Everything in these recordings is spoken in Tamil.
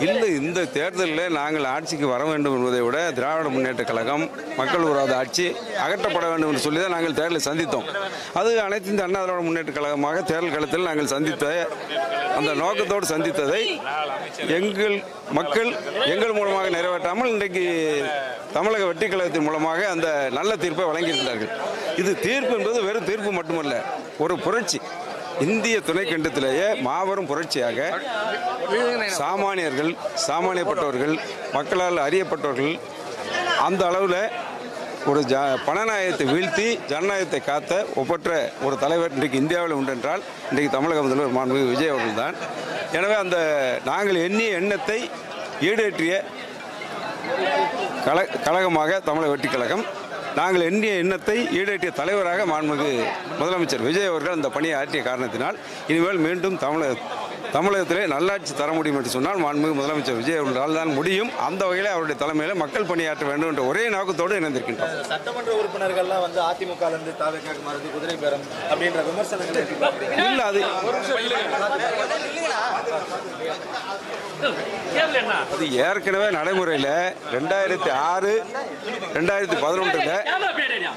இல்லை, இந்த தேர்தலில் நாங்கள் ஆட்சிக்கு வர வேண்டும் என்பதை விட திராவிட முன்னேற்ற கழகம் மக்கள் விரோத ஆட்சி அகற்றப்பட வேண்டும் என்று சொல்லி தான் நாங்கள் தேர்தலை சந்தித்தோம். அது அனைத்து இந்த அண்ணா திராவிட முன்னேற்ற கழகமாக தேர்தல் களத்தில் நாங்கள் சந்தித்த அந்த நோக்கத்தோடு சந்தித்ததை எங்கள் மக்கள் எங்கள் மூலமாக நிறைவேற்றாமல் இன்றைக்கு தமிழக வெற்றி கழகத்தின் மூலமாக அந்த நல்ல தீர்ப்பை வழங்கியிருக்கிறார்கள். இது தீர்ப்பு என்பது வெறும் தீர்ப்பு மட்டுமல்ல, ஒரு புரட்சி. இந்திய துணைக்கண்டத்திலேயே மாபெரும் புரட்சியாக சாமானியர்கள், சாமானியப்பட்டவர்கள், மக்களால் அறியப்பட்டவர்கள் அந்த அளவில் ஒரு பணநாயகத்தை வீழ்த்தி ஜனநாயகத்தை காத்த ஒப்பற்ற ஒரு தலைவர் இன்றைக்கு இந்தியாவில் உண்டென்றால் இன்றைக்கு தமிழக முதல்வர் மாண்புமிகு விஜய் அவர்கள்தான். எனவே அந்த நாங்கள் எண்ணிய எண்ணத்தை ஈடேற்றிய கழகமாக தமிழக வெற்றி கழகம், நாங்கள் எண்ணிய எண்ணத்தை ஈடேற்றிய தலைவராக மாண்புமிகு முதலமைச்சர் விஜய் அவர்கள் அந்த பணியை ஆற்றிய காரணத்தினால் இனிமேல் மீண்டும் தமிழகத்திலே நல்லாட்சி தர முடியும் என்று சொன்னால் மாண்புமிகு முதலமைச்சர் விஜய் அவர்களால் தான் முடியும். அந்த வகையில் அவருடைய தலைமையில் மக்கள் பணியாற்ற வேண்டும் என்ற ஒரே நோக்கத்தோடு இணைந்திருக்கின்றோம். சட்டமன்ற உறுப்பினர்கள்லாம் வந்து அதிமுகலேருந்து தாவேக்காக மாறுது குதிரை பேரம் அப்படின்ற விமர்சனங்கள் இல்லை, அது ஏற்கனவே நடைமுறையில் 2006, 2011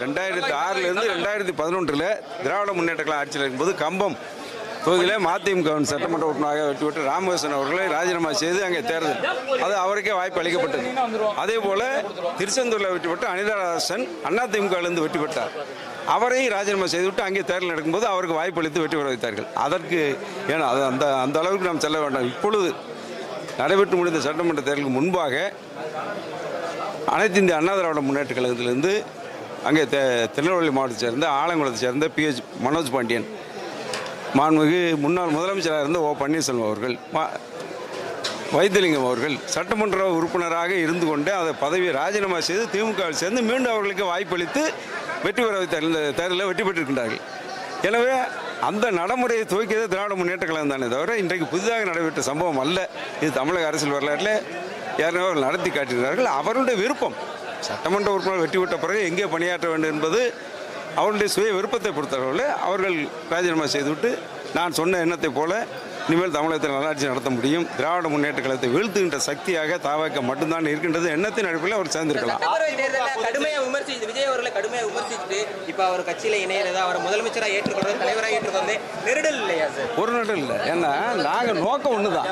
2011 திராவிட முன்னேற்ற கழக ஆட்சியில் இருக்கும்போது கம்பம் தொகுதியில் மதிமுக சட்டமன்ற உறுப்பினராக வெற்றி பெற்று ராமகிருஷ்ணன் அவர்களை ராஜினாமா செய்து அங்கே தேர்தல் அது அவருக்கே வாய்ப்பு அளிக்கப்பட்டது. அதே போல திருச்செந்தூரில் வெற்றி பெற்று அனிதாராசன் அதிமுகவிலிருந்து வெற்றி பெற்றார். அவரை ராஜினாமா செய்துவிட்டு அங்கே தேர்தல் நடக்கும்போது அவருக்கு வாய்ப்பு அளித்து வெற்றி பெற வைத்தார்கள். அதற்கு ஏன்னா அது அந்த அளவுக்கு நாம் செல்ல வேண்டாம். இப்பொழுது நடைபெற்று முடிந்த சட்டமன்ற தேர்தலுக்கு முன்பாக அனைத்து இந்திய அண்ணா திராவிட முன்னேற்ற கழகத்திலிருந்து அங்கே திருநெல்வேலி மாவட்டத்தை சேர்ந்த ஆலங்குளத்தை சேர்ந்த PH மனோஜ் பாண்டியன், மாண்புமிகு முன்னாள் முதலமைச்சராக இருந்த பன்னீர்செல்வம் அவர்கள், வைத்திலிங்கம் அவர்கள் சட்டமன்ற உறுப்பினராக இருந்து கொண்டு அதை பதவியை ராஜினாமா செய்து திமுகவில் சேர்ந்து மீண்டும் அவர்களுக்கு வாய்ப்பளித்து வெற்றி பெற வைத்தார்கள். இந்த தேர்தலில் வெற்றி பெற்றிருக்கின்றார்கள். எனவே அந்த நடைமுறையை துவக்கியது திராவிட முன்னேற்ற கழகம் தானே தவிர இன்றைக்கு புதிதாக நடைபெற்ற சம்பவம் அல்ல. இது தமிழக அரசியல் வரலாற்றில் ஏற்கனவே அவர்கள் நடத்தி காட்டியிருக்கிறார்கள். அவருடைய விருப்பம். சட்டமன்ற உறுப்பினர் வெற்றி பெற்ற பிறகு எங்கே பணியாற்ற வேண்டும் என்பது அவருடைய சுய விருப்பத்தை பொறுத்தவரை அவர்கள் ராஜினாமா செய்துவிட்டு நான் சொன்ன எண்ணத்தை போல இனிமேல் தமிழகத்தில் நல்லாட்சி நடத்த முடியும், திராவிட முன்னேற்ற கழகத்தை வீழ்த்துகின்ற சக்தியாக தாவேக்கா மட்டும்தான் இருக்கின்றது எண்ணத்தின் அடிப்படையில் அவர் சேர்ந்திருக்கலாம். விஜய் அவர்களை கடுமையாக விமர்சிச்சுட்டு இப்போ அவர் கட்சியில் இணையறதா அவர் முதலமைச்சராக ஏற்றுக்கொள்றது தலைவராக ஏற்றுக்கொள்வது நெருடல் இல்லையா சார்? ஒரு நெருடல் இல்லை. ஏன்னா நாங்கள் நோக்கம் ஒன்று தான்.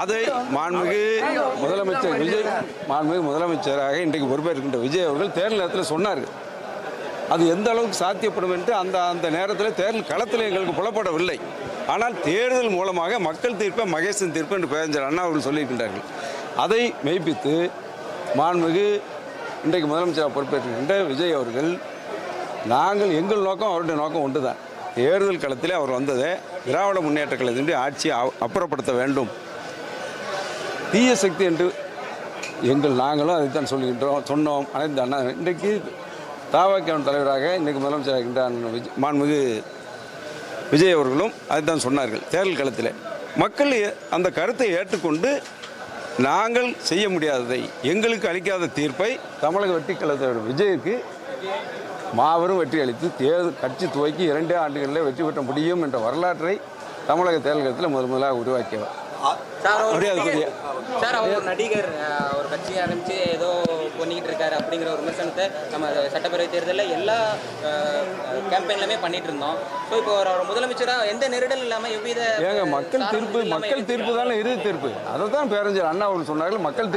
அதை மாண்புமிகு முதலமைச்சராக இன்றைக்கு பொறுப்பேற்கின்ற விஜய் அவர்கள் தேர்தல் நேரத்தில் சொன்னார்கள். அது எந்த அளவுக்கு சாத்தியப்படும் என்று அந்த நேரத்தில் தேர்தல் களத்தில் எங்களுக்கு புலப்படவில்லை. ஆனால் தேர்தல் மூலமாக மக்கள் தீர்ப்பை மகேசன் தீர்ப்பு என்று பேரறிஞர் அண்ணா அவர்கள் சொல்லியிருக்கின்றார்கள். அதை மெய்ப்பித்து மாண்புமிகு இன்றைக்கு முதலமைச்சராக பொறுப்பேற்கின்ற விஜய் அவர்கள் நாங்கள் எங்கள் நோக்கம் அவருடைய நோக்கம் ஒன்று தான். தேர்தல் களத்தில் அவர் வந்ததை திராவிட முன்னேற்ற கழகத்தினுடைய ஆட்சியை அப்புறப்படுத்த வேண்டும், தீய சக்தி என்று நாங்களும் அதைத்தான் சொன்னோம். அனைத்து அண்ணா இன்றைக்கு தாவேக்காவின் தலைவராக இன்றைக்கு முதலமைச்சராக இருக்கின்ற மாண்புமிகு விஜய் அவர்களும் அதுதான் சொன்னார்கள். தேர்தல் களத்தில் மக்கள் அந்த கருத்தை ஏற்றுக்கொண்டு நாங்கள் செய்ய முடியாததை, எங்களுக்கு அளிக்காத தீர்ப்பை தமிழக வெற்றி கழகத்தோட விஜய்க்கு மாபெரும் வெற்றி அளித்து தேர்தல் கட்சி துவக்கி 2 ஆண்டுகளில் வெற்றி பெற்ற முடியும் என்ற வரலாற்றை தமிழக தேர்தல் களத்தில் முதலாக உருவாக்கியவர். சார் அவர் நடிகர், ஒரு கட்சியை ஆரம்பித்து ஏதோ பண்ணிக்கிட்டு இருக்காரு அப்படிங்கிற ஒரு விமர்சனத்தை நம்ம சட்டப்பேரவை தேர்தலில் எல்லா கேம்பெயின்லுமே பண்ணிட்டு இருந்தோம். ஸோ இப்போ அவர் முதலமைச்சராக எந்த நெருடல் இல்லாமல் எவ்வித மக்கள் தீர்ப்பு தானே இறுதி தீர்ப்பு. அதை தான் பேரறிஞர் அண்ணா அவர்கள் சொன்னார்கள். மக்கள்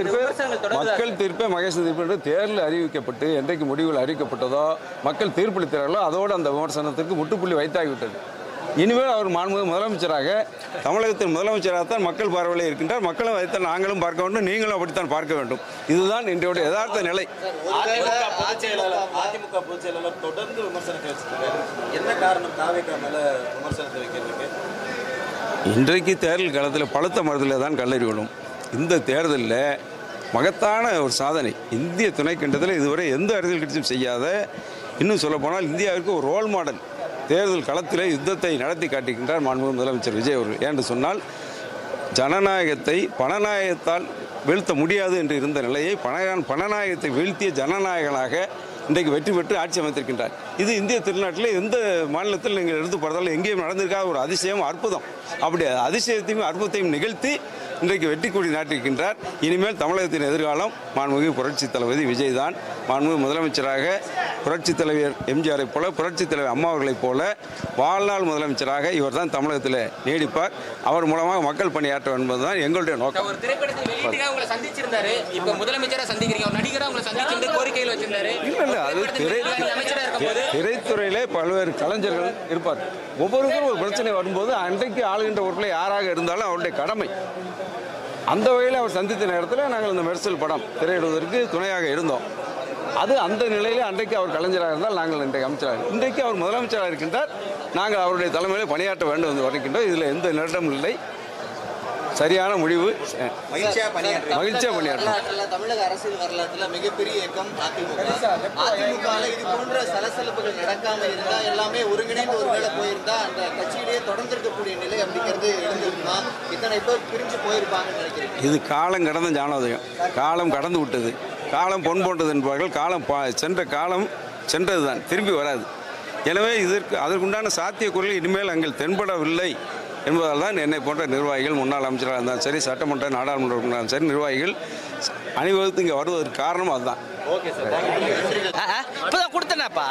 தீர்ப்பே மகேசன் தீர்ப்பு என்று தேர்தல் அறிவிக்கப்பட்டு என்றைக்கு முடிவுகள் அறிவிக்கப்பட்டதோ மக்கள் தீர்ப்பளித்தார்களோ அதோடு அந்த விமர்சனத்திற்கு முற்றுப்புள்ளி வைத்தாகிவிட்டது. இனிமேல் அவர் மாண்புமிகு முதலமைச்சராக தமிழகத்தின் முதலமைச்சராகத்தான் மக்கள் பார்வையில் இருக்கின்றார். மக்களும் அதைத்தான் நாங்களும் பார்க்க வேண்டும், நீங்களும் அப்படித்தான் பார்க்க வேண்டும். இதுதான் இன்றைய யதார்த்த நிலை. அதிமுக பொதுச் செயலாளர் தொடர்ந்து விமர்சனத்தை வச்சிருக்காரு. என்ன காரணம் தாவேக்கா மேல விமர்சனத்தை வைக்கிறதுக்கு? இன்றைக்கு தேர்தல் காலத்தில் பழுத்த மரத்தில் தான் கல்லறி விடும். இந்த தேர்தலில் மகத்தான ஒரு சாதனை இந்திய துணைக்கண்டத்தில் இதுவரை எந்த அரசியல் கட்சியும் செய்யாத, இன்னும் சொல்லப்போனால் இந்தியாவிற்கு ஒரு ரோல் மாடல் தேர்தல் களத்தில் யுத்தத்தை நடத்தி காட்டுகின்றார் மாண்புமிகு முதலமைச்சர் விஜய் அவர்கள். ஏன்னு சொன்னால் ஜனநாயகத்தை பணநாயகத்தால் வீழ்த்த முடியாது என்று இருந்த நிலையை பணநாயகத்தை வீழ்த்திய ஜனநாயகனாக இன்றைக்கு வெற்றி பெற்று ஆட்சி அமைத்திருக்கின்றார். இது இந்திய திருநாட்டில் எந்த மாநிலத்தில் நீங்கள் எடுத்து பார்த்தாலும் எங்கேயும் நடந்திருக்காத ஒரு அதிசயம், அற்புதம். அப்படி அதிசயத்தையும் அற்புதத்தையும் நிகழ்த்தி இன்றைக்கு வெற்றி கொடி நாட்டிருக்கின்றார். இனிமேல் தமிழகத்தின் எதிர்காலம் மாண்புமிகு புரட்சித் தளபதி விஜய் தான். மாண்புமிகு முதலமைச்சராக புரட்சித் தலைவர் எம்ஜிஆரை போல, புரட்சித் தலைவர் அம்மா அவர்களைப் போல வாழ்நாள் முதலமைச்சராக இவர் தான் தமிழகத்தில் நீடிப்பார். அவர் மூலமாக மக்கள் பணியாற்ற என்பதுதான் எங்களுடைய நோக்கம். ஒரு திரைப்படத்தை வெளியிட்டுக்காக உங்களை சந்திச்சிருந்தாரு, இப்போ முதலமைச்சரா சந்திக்கிறீங்க, ஒரு நடிகரா உங்களை சந்திச்சிருந்து கோரிக்கைகள் வச்சிருந்தாரு. இல்ல அது அமைச்சரா இருக்கும்போது திரைத்துறையிலே பல்வேறு கலைஞர்கள் இருப்பார். ஒவ்வொருவருக்கும் ஒரு பிரச்சனை வரும்போது அன்றைக்கு ஆளுகின்ற பொருளை யாராக இருந்தாலும் அவருடைய கடமை. அந்த வகையில் அவர் சந்தித்த நேரத்தில் நாங்கள் இந்த மெர்சல் படம் திரையிடுவதற்கு துணையாக இருந்தோம். அது அந்த நிலையில் அன்றைக்கு அவர் கலைஞராக இருந்தால் நாங்கள் இன்றைக்கு அமைச்சராக, இன்றைக்கு அவர் முதலமைச்சராக இருக்கின்றார். நாங்கள் அவருடைய தலைமையில் பணியாற்ற வேண்டும் என்று வருகின்றோம். இதில் எந்த நெருடமும் இல்லை. சரியான முடிவு. மகிழ்ச்சியாக பணியாற்றும். தமிழக அரசியல் வரலாற்றுல மிகப்பெரிய இயக்கம் அதிமுக. அதிமுகவில் இது போன்ற சலசலப்புகள் நடக்காம இருந்தா, எல்லாமே ஒருங்கிணைந்து ஒருவேளை போயிருந்தா அந்த கட்சியிலேயே தொடர்ந்திருக்கக்கூடிய நிலை அப்படிங்கிறது இருந்திருக்குமா? இத்தனை பேர் பிரிஞ்சு போயிருப்பாங்கன்னு நினைக்கிறேன். இது காலம் கடந்த ஞானோதயம். காலம் கடந்து விட்டது. காலம் பொன் போன்றது என்பார்கள். சென்ற காலம் சென்றது தான், திரும்பி வராது. எனவே அதற்குண்டான சாத்தியக்கூறுகள் இனிமேல் அங்கே தென்படவில்லை என்பதால் தான் என்னை போன்ற நிர்வாகிகள், முன்னாள் அமைச்சராக இருந்தாலும் சரி, சட்டமன்ற நாடாளுமன்ற இருந்தாலும் சரி, நிர்வாகிகள் அணிவகுத்து இங்கே வருவதற்கு காரணம் அதுதான். ஓகே சார், இப்போதான் கொடுத்தேனாப்பா.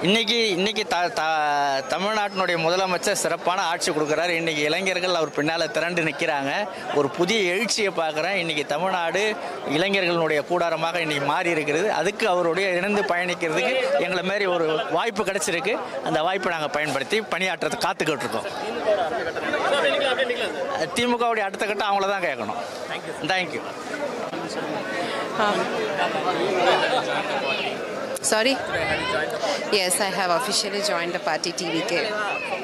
இன்னைக்கு தமிழ்நாட்டினுடைய முதலமைச்சர் சிறப்பான ஆட்சி கொடுக்குறாரு. இன்னைக்கு இளைஞர்கள் அவர் பின்னால் திரண்டு நிற்கிறாங்க. ஒரு புதிய எழுச்சியை பார்க்குறேன். இன்னைக்கு தமிழ்நாடு இளைஞர்களுடைய கூடாரமாக இன்னைக்கு மாறி இருக்கிறது. அதுக்கு அவருடைய இணைந்து பயணிக்கிறதுக்கு எங்களை மாரி ஒரு வாய்ப்பு கிடைச்சிருக்கு. அந்த வாய்ப்பை நாங்கள் பயன்படுத்தி பணியாற்றுறதுக்கு காத்துக்கிட்டு இருக்கோம். திமுகவுடைய அடுத்த கட்டம் அவங்கள தான் கேட்கணும். Thank you. Sorry? Yes, I have officially joined the party TVK.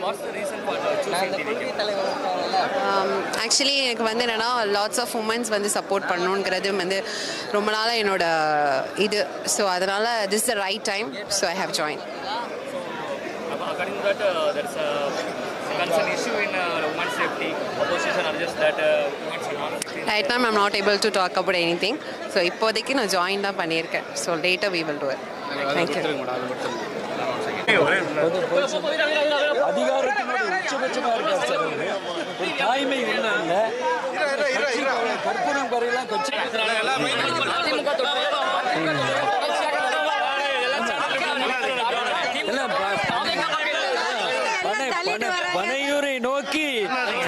What's the reason for choosing TVK? Actually எனக்கு வந்து என்னன்னா லாட்ஸ் ஆஃப் உமன்ஸ் வந்து சப்போர்ட் பண்ணணுங்கிறது வந்து ரொம்ப நாளாக என்னோட இது. ஸோ அதனால் this is the right time, so I have joined. According to that, there's a concern issue in women's safety. Opposition argues that women are not safety. Right now I'm not able to talk about anything. So இப்போதைக்கு நான் ஜாயின் தான் பண்ணியிருக்கேன். So later we will do it. Thank you. அதிகாரத்தினுடைய உச்சபட்சமாக இருக்கார் சார். ஒரு தாய்மை இல்லை. கற்பூரம் குறையெல்லாம் கட்சி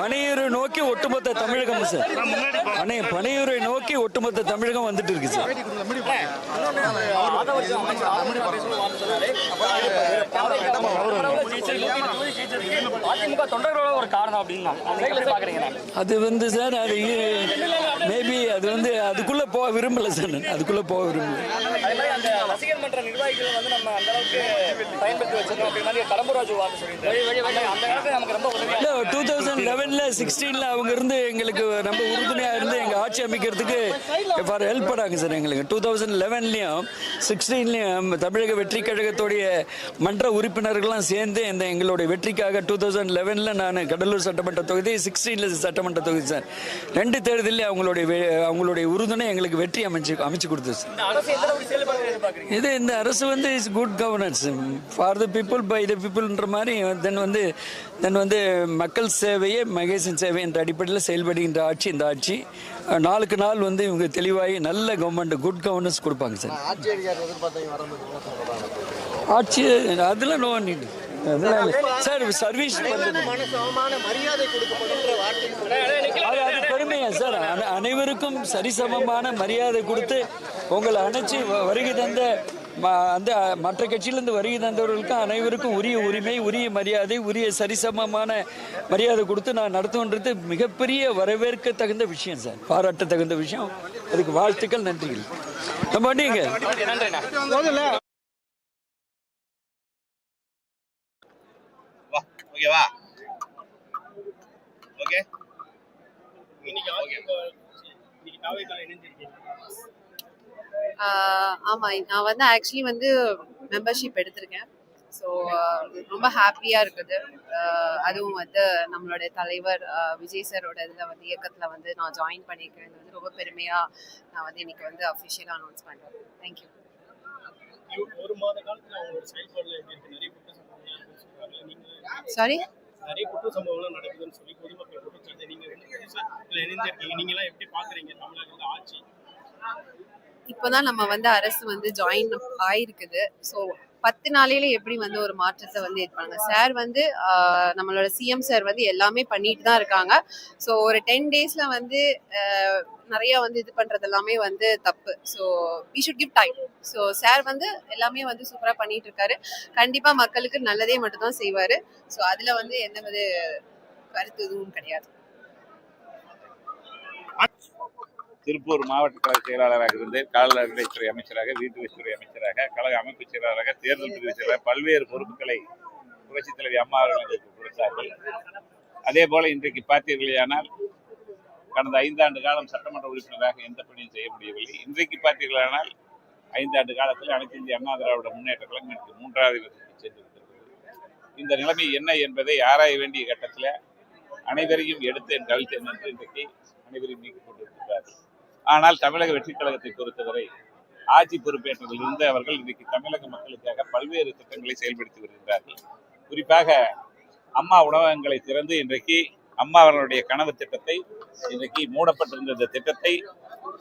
பனையூரை நோக்கி ஒட்டுமொத்த தமிழகம் சார். பனையூரை நோக்கி ஒட்டுமொத்த தமிழகம் வந்துட்டு இருக்கு சார். அது வந்து சார், அது மேபி அது வந்து அதுக்குள்ள போக விரும்பல சார். அதுக்குள்ள போக விரும்பல. 2011ல 16ல அவங்க இருந்து எங்களுக்கு ரொம்ப உறுதுணையா இருந்து எங்க ஆட்சி அமைக்கிறதுக்கு ஹெல்ப் பண்ணாங்க சார். எங்களுக்கு 2011லயும் 16லயும் தமிழக வெற்றி கழகத்துடைய மன்ற உறுப்பினர்கள்லாம் சேர்ந்து எங்களுடைய வெற்றிக்காக 2011ல நான் கடலூர் சட்டமன்ற தொகுதி, 16ல சட்டமன்ற தொகுதி சார். 2 தேர்தலில் அவங்களுடைய உறுதுணை எங்களுக்கு வெற்றி அமைச்சு கொடுத்தது சார். இந்த அரசு வந்து is good governance for the people by the பீப்புள்ன்ற மாதிரி தென் வந்து மக்கள் சேவையே மகேசன் சேவை என்ற அடிப்படையில் செயல்படுகின்ற ஆட்சி இந்த ஆட்சி. நாளுக்கு நாள் வந்து இவங்க தெளிவாகி நல்ல கவர்மெண்ட் குட் கவர்னன்ஸ் கொடுப்பாங்க சார். ஆட்சி அதெல்லாம் நோ நீட் சார். சர்வீஸ் அது பெருமையா சார். அனைவருக்கும் சரிசமமான மரியாதை கொடுத்து உங்களை அணைச்சி வருகை தந்த அந்த மற்ற கட்சியிலிருந்து வருகை தந்தவர்களுக்கும் அனைவருக்கும் உரிய உரிமை, உரிய மரியாதை, உரிய சரிசமமான மரியாதை கொடுத்து நான் நடத்துன்றது மிகப்பெரிய வரவேற்க தகுந்த விஷயம் சார். பாராட்ட தகுந்த விஷயம். அதுக்கு வாழ்த்துக்கள், நன்றிகள். நம்ம நீங்க ஓகேவா? ஓகே. ஆமாம், நான் வந்து ஆக்சுவலி வந்து மெம்பர்ஷிப் எடுத்திருக்கேன். ஸோ ரொம்ப ஹாப்பியாக இருக்குது. அதுவும் வந்து நம்மளோட தலைவர் விஜய் சாரோட இதில் வந்து இயக்கத்தில் வந்து நான் ஜாயின் பண்ணியிருக்கேன். இது வந்து ரொம்ப பெருமையாக நான் வந்து இன்னைக்கு வந்து அஃபிஷியலாக அனௌன்ஸ் பண்ணுறேன். தேங்க்யூ. ஒரு மாத காலத்துல அவங்களோட செயல்பாடுல எப்படி இருக்கு? நிறைய குற்ற சம்பவங்கள் சொல்றாங்க. நீங்க சாரி, நிறைய குற்ற சம்பவங்கள் நடக்குதுன்னு சொல்லி பொதுமக்கள் குற்றச்சாட்டு. நீங்க புதுசா இதுல இணைஞ்சிருக்கீங்க. நீங்க எல்லாம் எப்படி பாக்குறீங்க தமிழகத்துல ஆட்சி? இப்போதான் நம்ம வந்து அரசு வந்து ஜாயின் ஆயிருக்குது. ஸோ 10 நாளையில எப்படி வந்து ஒரு மாற்றத்தை வந்து இது பண்ணுங்க. சார் வந்து நம்மளோட சிஎம் சார் வந்து எல்லாமே பண்ணிட்டு தான் இருக்காங்க. ஸோ ஒரு 10 டேஸ்ல வந்து நிறைய வந்து இது பண்றது எல்லாமே வந்து தப்பு. So we should give time. So sir வந்து எல்லாமே வந்து சூப்பரா பண்ணிட்டு இருக்காரு. கண்டிப்பா மக்களுக்கு நல்லதே மட்டும் தான் செய்வாரு. ஸோ அதுல வந்து எந்த வித கருத்து எதுவும் கிடையாது. திருப்பூர் மாவட்ட கழக செயலாளராக இருந்து கால்நடைத்துறை அமைச்சராக, வீட்டு வசதித்துறை அமைச்சராக, கழக அமைப்பு செயலாளராக, தேர்தல் பிரிவு செயலாளர் பல்வேறு பொறுப்புகளை புரட்சித் தலைவி அம்மா அவர்கள் எங்களுக்கு கொடுத்தார்கள். அதே போல இன்றைக்கு பார்த்தீர்களானால் கடந்த 5 ஆண்டு காலம் சட்டமன்ற உறுப்பினராக எந்த பணியும் செய்ய முடியவில்லை. இன்றைக்கு பார்த்தீர்களானால் 5 ஆண்டு காலத்தில் அனைத்து இந்திய அண்ணா திராவிட முன்னேற்ற கழகம் எனக்கு 3வது இடத்துக்கு சென்றிருக்கிறது. இந்த நிலைமை என்ன என்பதை ஆராய வேண்டிய கட்டத்தில் அனைவரையும் எடுத்தேன் கவிழ்த்தேன் என்று இன்றைக்கு அனைவரையும் நீக்கிக் கொண்டிருக்கிறார்கள். ஆனால் தமிழக வெற்றிக் கழகத்தை பொறுத்தவரை ஆட்சி பொறுப்பேற்றதிலிருந்து அவர்கள் இன்றைக்கு தமிழக மக்களுக்காக பல்வேறு திட்டங்களை செயல்படுத்தி வருகின்றார்கள். குறிப்பாக அம்மா உணவகங்களை திறந்து இன்றைக்கு அம்மா அவர்களுடைய கனவு திட்டத்தை, இன்றைக்கு மூடப்பட்டிருந்த இந்த திட்டத்தை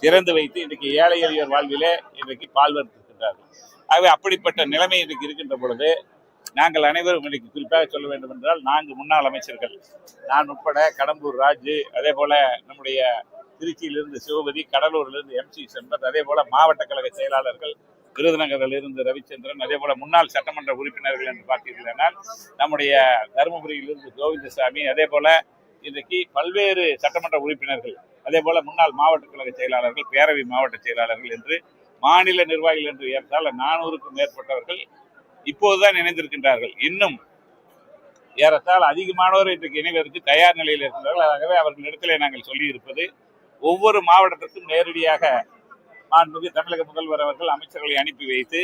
திறந்து வைத்து இன்றைக்கு ஏழை எளியோர் வாழ்விலே இன்றைக்கு பால்வர்த்திருக்கின்றார்கள். ஆகவே அப்படிப்பட்ட நிலைமை இன்றைக்கு இருக்கின்ற பொழுது நாங்கள் அனைவரும் இன்றைக்கு குறிப்பாக சொல்ல வேண்டும் என்றால் 4 முன்னாள் அமைச்சர்கள், நான் உட்பட, கடம்பூர் ராஜு, அதே போல நம்முடைய திருச்சியிலிருந்து சிவபதி, கடலூரிலிருந்து MC செம்பத், அதே போல மாவட்ட கழக செயலாளர்கள் விருதுநகரிலிருந்து ரவிச்சந்திரன், அதே போல முன்னாள் சட்டமன்ற உறுப்பினர்கள் என்று பார்த்தீர்களானால் நம்முடைய தருமபுரியிலிருந்து கோவிந்தசாமி, அதே போல இன்றைக்கு பல்வேறு சட்டமன்ற உறுப்பினர்கள், அதே போல முன்னாள் மாவட்ட கழக செயலாளர்கள், பேரவை மாவட்ட செயலாளர்கள் என்று மாநில நிர்வாகிகள் என்று ஏற்றால் 400க்கும் மேற்பட்டவர்கள் இப்போதுதான் இணைந்திருக்கின்றார்கள். இன்னும் ஏறத்தால் அதிகமானோர் இன்றைக்கு இணைவதற்கு தயார் நிலையில் இருக்கிறார்கள். ஆகவே அவர்களிடத்திலே நாங்கள் சொல்லி இருப்பது, ஒவ்வொரு மாவட்டத்திற்கும் நேரடியாக மாண்புமிகு தமிழக முதல்வர் அவர்கள் அமைச்சர்களை அனுப்பி வைத்து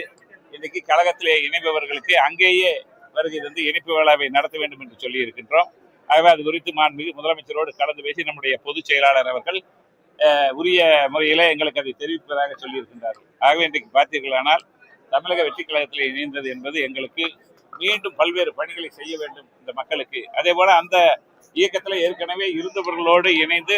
இன்னைக்கு கழகத்திலே இணைப்பவர்களுக்கு அங்கேயே வருகை தந்து இணைப்பு விழாவை நடத்த வேண்டும் என்று சொல்லி இருக்கின்றோம். ஆகவே அது குறித்து மாண்புமிகு முதலமைச்சரோடு கலந்து பேசி நம்முடைய பொதுச் செயலாளர் அவர்கள் உரிய முறையிலே எங்களுக்கு அதை தெரிவிப்பதாக சொல்லியிருக்கின்றார்கள். ஆகவே இன்றைக்கு பார்த்தீர்களானால் தமிழக வெற்றி கழகத்தில் இணைந்தது என்பது எங்களுக்கு மீண்டும் பல்வேறு பணிகளை செய்ய வேண்டும் இந்த மக்களுக்கு. அதே போல அந்த இயக்கத்தில் ஏற்கனவே இருந்தவர்களோடு இணைந்து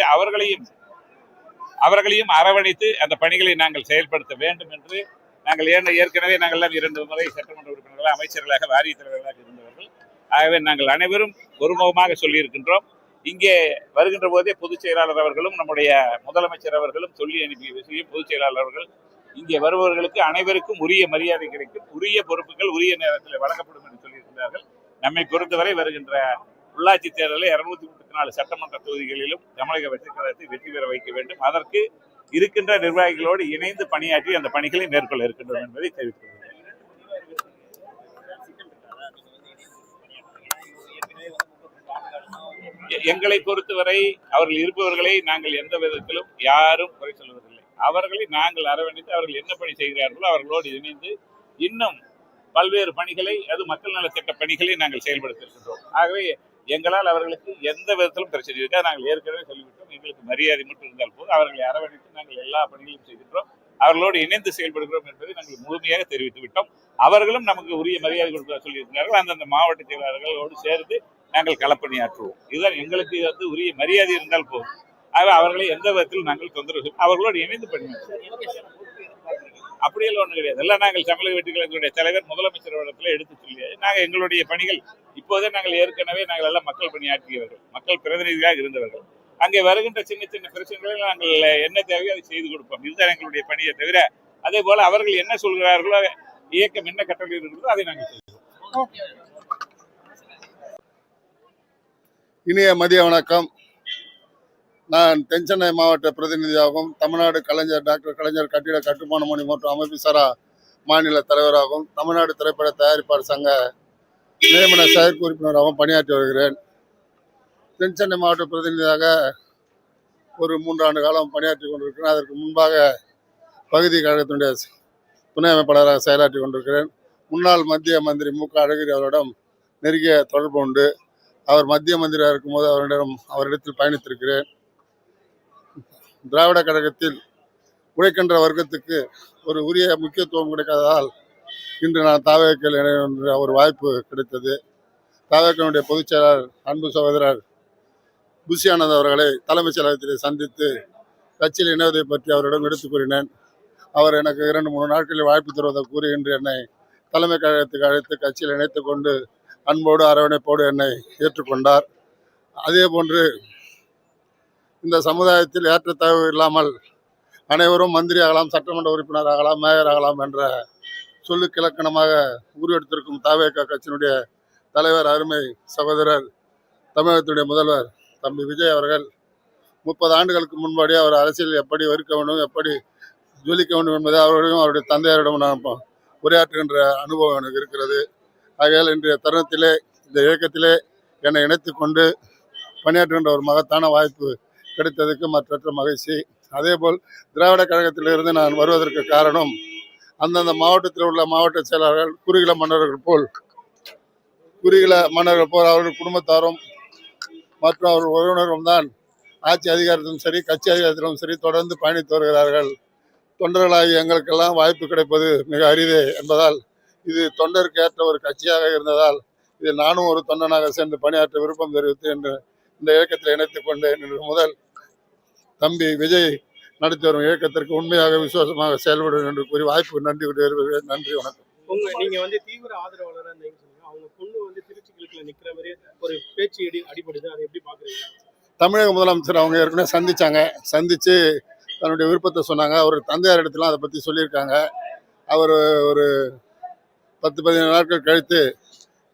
அவர்களையும் அரவணைத்து அந்த பணிகளை நாங்கள் செயல்படுத்த வேண்டும் என்று நாங்கள் ஏற்கனவே நாங்கள் எல்லாம் 2 முறை சட்டமன்ற உறுப்பினர்களாக, அமைச்சர்களாக, வாரிய தலைவர்களாக இருந்தவர்கள். ஆகவே நாங்கள் அனைவரும் ஒருமுகமாக சொல்லியிருக்கின்றோம். இங்கே வருகின்ற போதே பொதுச் செயலாளர் அவர்களும் நம்முடைய முதலமைச்சர் அவர்களும் சொல்லி அனுப்பிய விஷயம், பொதுச் செயலாளர் அவர்கள் இங்கே வருபவர்களுக்கு அனைவருக்கும் உரிய மரியாதை கிடைக்கும், உரிய பொறுப்புகள் உரிய நேரத்தில் வழங்கப்படும் என்று சொல்லியிருக்கிறார்கள். நம்மை பொறுத்தவரை வருகின்ற உள்ளாட்சி தேர்தலில் 234 சட்டமன்ற தொகுதிகளிலும் தமிழக வெற்றிக் கழகத்தை வெற்றி பெற வைக்க வேண்டும். அதற்கு இருக்கின்ற நிர்வாகிகளோடு இணைந்து பணியாற்றி அந்த பணிகளை மேற்கொள்ள இருக்கின்றோம் என்பதை தெரிவித்துள்ளேன். எங்களை பொறுத்தவரை அவர்கள் இருப்பவர்களை நாங்கள் எந்த விதத்திலும் யாரும் குறை சொல்வதில்லை. அவர்களை நாங்கள் அரவணைத்து அவர்கள் என்ன பணி செய்கிறார்களோ அவர்களோடு இணைந்து இன்னும் பல்வேறு பணிகளை, அது மக்கள் நலத்திட்ட பணிகளை நாங்கள் செயல்படுத்தியிருக்கின்றோம். ஆகவே எங்களால் அவர்களுக்கு எந்த விதத்திலும் பிரச்சனை இருக்காது. நாங்கள் ஏற்கனவே சொல்லிவிட்டோம், எங்களுக்கு மரியாதை மட்டும் இருந்தால் போதும். அவர்களை அரவணைத்து நாங்கள் எல்லா பணிகளையும் செய்கின்றோம், அவர்களோடு இணைந்து செயல்படுகிறோம் என்பதை நாங்கள் முழுமையாக தெரிவித்து விட்டோம். அவர்களும் நமக்கு உரிய மரியாதை கொடுக்க சொல்லியிருக்கிறார்கள். அந்தந்த மாவட்ட செயலாளர்களோடு சேர்ந்து நாங்கள் களப்பணியாற்றுவோம். இதுதான் எங்களுக்கு உரிய மரியாதை இருந்தால் போதும். ஆக அவர்களை எந்த விதத்தில் நாங்கள் தொந்தரவு அவர்களோடு இணைந்து பணியாற்றுவோம். அப்படியெல்லாம் ஒன்றும் கிடையாது. எல்லாம் நாங்கள் தமிழக வெற்றிக் கழகத்தினுடைய தலைவர் முதலமைச்சர் இடத்துல எடுத்து சொல்லி நாங்கள் எங்களுடைய பணிகள் இப்போதே நாங்கள் ஏற்கனவே நாங்கள் எல்லாம் மக்கள் பணியாற்றியவர்கள், மக்கள் பிரதிநிதிகளாக இருந்தவர்கள். அங்கே வருகின்ற சின்ன சின்ன பிரச்சனைகளை நாங்கள் என்ன தேவையோ அதை செய்து கொடுப்போம். இதுதான் எங்களுடைய பணியை தவிர, அதே போல அவர்கள் என்ன சொல்கிறார்களோ, இயக்கம் என்ன கட்டளை இருக்கிறதோ அதை நாங்கள் செய்வோம். இனிய மதிய வணக்கம். நான் தென்சென்னை மாவட்ட பிரதிநிதியாகவும் தமிழ்நாடு டாக்டர் கலைஞர் கட்டிட கட்டுமான பணி மற்றும் அமைப்பு சாரா மாநில தலைவராகவும் தமிழ்நாடு திரைப்பட தயாரிப்பாளர் சங்க நியமன செயற்குழு உறுப்பினராகவும் பணியாற்றி வருகிறேன். தென்சென்னை மாவட்ட பிரதிநிதியாக ஒரு 3 ஆண்டு காலம் பணியாற்றி கொண்டிருக்கிறேன். அதற்கு முன்பாக பகுதி கழகத்தினுடைய துணை அமைப்பாளராக செயலாற்றி கொண்டிருக்கிறேன். முன்னாள் மத்திய மந்திரி மு.க. அழகிரி அவரிடம் நெருங்கிய தொடர்பு உண்டு. அவர் மத்திய மந்திரியாக இருக்கும்போது அவரிடத்தில் பயணித்திருக்கிறேன். திராவிட கழகத்தில் உழைக்கின்ற வர்க்கத்துக்கு ஒரு உரிய முக்கியத்துவம் கிடைக்காததால் இன்று நான் தாவேக்கில் இணைய ஒரு வாய்ப்பு கிடைத்தது. தாவேக்கினுடைய பொதுச் செயலாளர் அன்பு சகோதரர் புஷி ஆனந்த் அவர்களை தலைமைச் செயலகத்திலே சந்தித்து கட்சியில் இணைவதை பற்றி அவரிடம் எடுத்துக் கூறினேன். அவர் எனக்கு 2-3 நாட்களில் வாய்ப்பு தருவதை கூறி இன்று என்னை தலைமை கழகத்துக்கு அழைத்து கட்சியில் இணைத்துக் கொண்டு அன்போடு அரவணைப்போடு என்னை ஏற்றுக்கொண்டார். அதே போன்று இந்த சமுதாயத்தில் ஏற்றத்தாழ்வு இல்லாமல் அனைவரும் மந்திரி ஆகலாம், சட்டமன்ற உறுப்பினர் ஆகலாம், மேயர் ஆகலாம் என்ற சொல்லுக்கு இலக்கணமாக உருவெடுத்திருக்கும் தாவேகா கட்சியினுடைய தலைவர் அருமை சகோதரர் தமிழகத்துடைய முதல்வர் தம்பி விஜய் அவர்கள் 30 ஆண்டுகளுக்கு முன்பாடியே அவர் அரசியல் எப்படி இருக்க வேண்டும், எப்படி ஜொலிக்க வேண்டும் என்பதை அவர்களையும் அவருடைய தந்தையாரிடம் நான் உரையாற்றுகின்ற அனுபவம் எனக்கு இருக்கிறது. ஆகையால் இன்றைய தருணத்திலே இந்த இயக்கத்திலே என்னை இணைத்து கொண்டு பணியாற்றுகின்ற ஒரு மகத்தான வாய்ப்பு கிடைத்ததுக்கு மற்றற்ற மகிழ்ச்சி. அதேபோல் திராவிட கழகத்திலிருந்து நான் வருவதற்கு காரணம் அந்தந்த மாவட்டத்தில் உள்ள மாவட்ட செயலாளர்கள் குறுகில மன்னர்கள் போல் அவர்கள் குடும்பத்தாரும் மற்றும் அவர் உறவினரும் தான் ஆட்சி அதிகாரத்திலும் சரி கட்சி அதிகாரத்திலும் சரி தொடர்ந்து பயணித்து வருகிறார்கள். தொண்டர்களாகி எங்களுக்கெல்லாம் வாய்ப்பு கிடைப்பது மிக அரிதே என்பதால் இது தொண்டருக்கு ஏற்ற ஒரு கட்சியாக இருந்ததால் இதில் நானும் ஒரு தொண்டனாக சேர்ந்து பணியாற்ற விருப்பம் தெரிவித்து என்று இந்த இயக்கத்தில் இணைத்துக் கொண்டேன். இன்று முதல் தம்பி விஜய் நடத்தி வரும் இயக்கத்திற்கு உண்மையாக விசுவாசமாக செயல்படும் என்று கூறி வாய்ப்பு நன்றி வருகிறேன். நன்றி, வணக்கம். நீங்க தீவிர ஆதரவாளராக இருந்தீங்கன்னு சொன்னீங்க. அவங்க பொண்ணு திருச்சி கிழக்குல நிக்கிற மாதிரி ஒரு பேச்சு அடிபடுது, அதை எப்படி பாக்குறீங்க? தமிழக முதலமைச்சர் அவங்க ஏற்கனவே சந்திச்சு தன்னுடைய விருப்பத்தை சொன்னாங்க. அவர் தந்தையார் இடத்துல அதை பற்றி சொல்லியிருக்காங்க. அவர் ஒரு 10-15 நாட்கள் கழித்து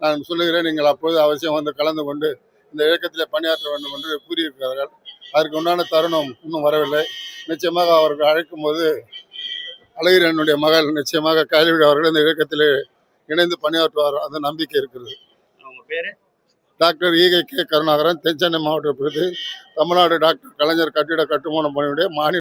நான் சொல்லுகிறேன், நீங்கள் அப்பொழுது அவசியம் வந்து கலந்து கொண்டு இந்த இயக்கத்தில் பணியாற்ற வேண்டும் என்று கூறியிருக்கிறார்கள். அதற்கு உண்டான தருணம் இன்னும் வரவில்லை. நிச்சயமாக அவர்கள் அழைக்கும் போது அழகிரி என்னுடைய மகள் நிச்சயமாக கைவிட அவர்கள் இந்த இயக்கத்தில் இணைந்து பணியாற்றுவார், அந்த நம்பிக்கை இருக்கிறது. அவங்க பேரு டாக்டர் ஈகை கே. கருணாகரன், தென்சென்னை மாவட்ட பிரதி, தமிழ்நாடு டாக்டர் கலைஞர் கட்டிட கட்டுமான பணியுடைய மாநில